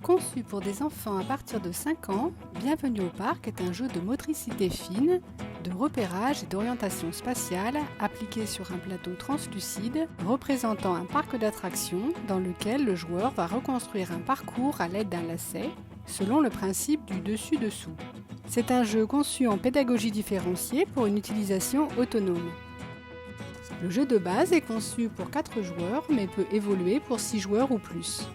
Conçu pour des enfants à partir de 5 ans, Bienvenue au parc est un jeu de motricité fine, de repérage et d'orientation spatiale appliqué sur un plateau translucide représentant un parc d'attractions dans lequel le joueur va reconstruire un parcours à l'aide d'un lacet selon le principe du dessus-dessous. C'est un jeu conçu en pédagogie différenciée pour une utilisation autonome. Le jeu de base est conçu pour 4 joueurs mais peut évoluer pour 6 joueurs ou plus.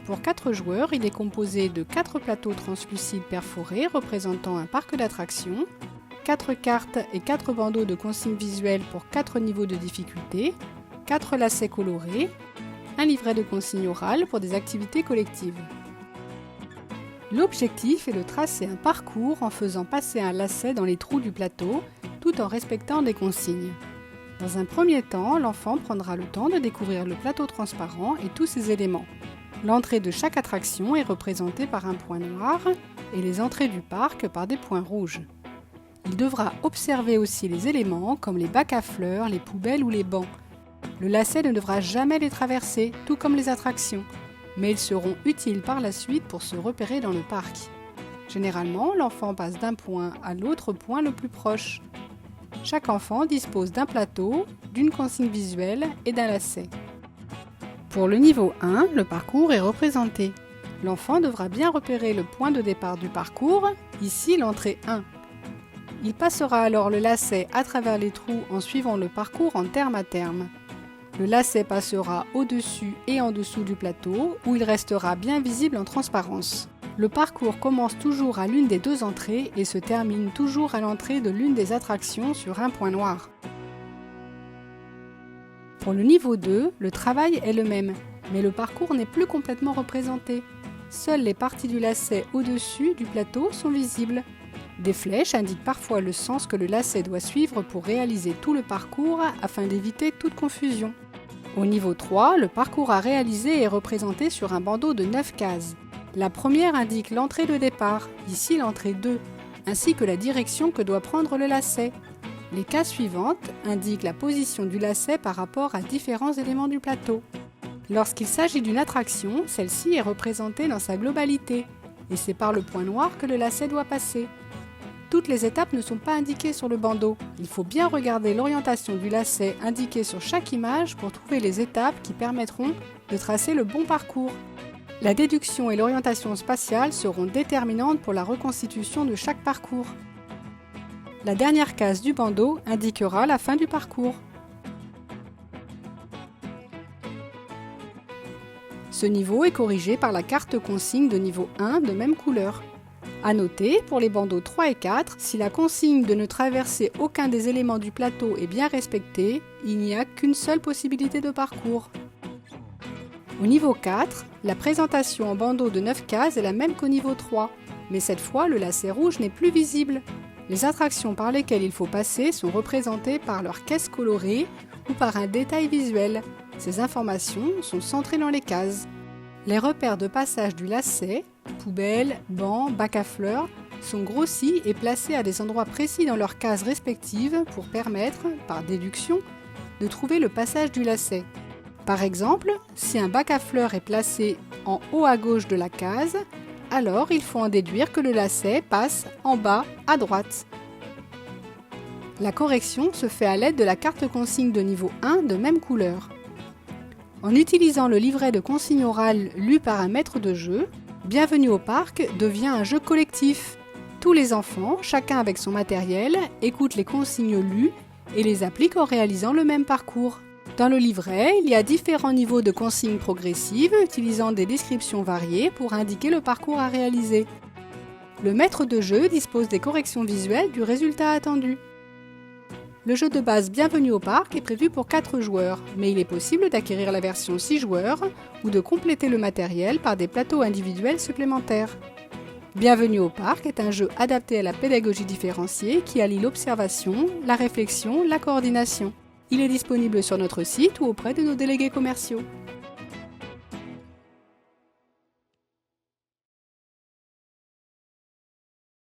Pour 4 joueurs, il est composé de 4 plateaux translucides perforés représentant un parc d'attractions, 4 cartes et 4 bandeaux de consignes visuelles pour 4 niveaux de difficulté, 4 lacets colorés, un livret de consignes orales pour des activités collectives. L'objectif est de tracer un parcours en faisant passer un lacet dans les trous du plateau tout en respectant des consignes. Dans un premier temps, l'enfant prendra le temps de découvrir le plateau transparent et tous ses éléments. L'entrée de chaque attraction est représentée par un point noir et les entrées du parc par des points rouges. Il devra observer aussi les éléments comme les bacs à fleurs, les poubelles ou les bancs. Le lacet ne devra jamais les traverser, tout comme les attractions, mais ils seront utiles par la suite pour se repérer dans le parc. Généralement, l'enfant passe d'un point à l'autre point le plus proche. Chaque enfant dispose d'un plateau, d'une consigne visuelle et d'un lacet. Pour le niveau 1, le parcours est représenté. L'enfant devra bien repérer le point de départ du parcours, ici l'entrée 1. Il passera alors le lacet à travers les trous en suivant le parcours en terme à terme. Le lacet passera au-dessus et en dessous du plateau, où il restera bien visible en transparence. Le parcours commence toujours à l'une des 2 entrées et se termine toujours à l'entrée de l'une des attractions sur un point noir. Pour le niveau 2, le travail est le même, mais le parcours n'est plus complètement représenté. Seules les parties du lacet au-dessus du plateau sont visibles. Des flèches indiquent parfois le sens que le lacet doit suivre pour réaliser tout le parcours afin d'éviter toute confusion. Au niveau 3, le parcours à réaliser est représenté sur un bandeau de 9 cases. La première indique l'entrée de départ, ici l'entrée 2, ainsi que la direction que doit prendre le lacet. Les cases suivantes indiquent la position du lacet par rapport à différents éléments du plateau. Lorsqu'il s'agit d'une attraction, celle-ci est représentée dans sa globalité, et c'est par le point noir que le lacet doit passer. Toutes les étapes ne sont pas indiquées sur le bandeau. Il faut bien regarder l'orientation du lacet indiquée sur chaque image pour trouver les étapes qui permettront de tracer le bon parcours. La déduction et l'orientation spatiale seront déterminantes pour la reconstitution de chaque parcours. La dernière case du bandeau indiquera la fin du parcours. Ce niveau est corrigé par la carte consigne de niveau 1 de même couleur. À noter, pour les bandeaux 3 et 4, si la consigne de ne traverser aucun des éléments du plateau est bien respectée, il n'y a qu'une seule possibilité de parcours. Au niveau 4, la présentation en bandeau de 9 cases est la même qu'au niveau 3, mais cette fois le lacet rouge n'est plus visible. Les attractions par lesquelles il faut passer sont représentées par leur caisse colorée ou par un détail visuel. Ces informations sont centrées dans les cases. Les repères de passage du lacet, poubelles, bancs, bacs à fleurs, sont grossis et placés à des endroits précis dans leurs cases respectives pour permettre, par déduction, de trouver le passage du lacet. Par exemple, si un bac à fleurs est placé en haut à gauche de la case, alors il faut en déduire que le lacet passe en bas à droite. La correction se fait à l'aide de la carte consigne de niveau 1 de même couleur. En utilisant le livret de consignes orales lu par un maître de jeu, Bienvenue au parc devient un jeu collectif. Tous les enfants, chacun avec son matériel, écoutent les consignes lues et les appliquent en réalisant le même parcours. Dans le livret, il y a différents niveaux de consignes progressives utilisant des descriptions variées pour indiquer le parcours à réaliser. Le maître de jeu dispose des corrections visuelles du résultat attendu. Le jeu de base Bienvenue au parc est prévu pour 4 joueurs, mais il est possible d'acquérir la version 6 joueurs ou de compléter le matériel par des plateaux individuels supplémentaires. Bienvenue au parc est un jeu adapté à la pédagogie différenciée qui allie l'observation, la réflexion, la coordination. Il est disponible sur notre site ou auprès de nos délégués commerciaux.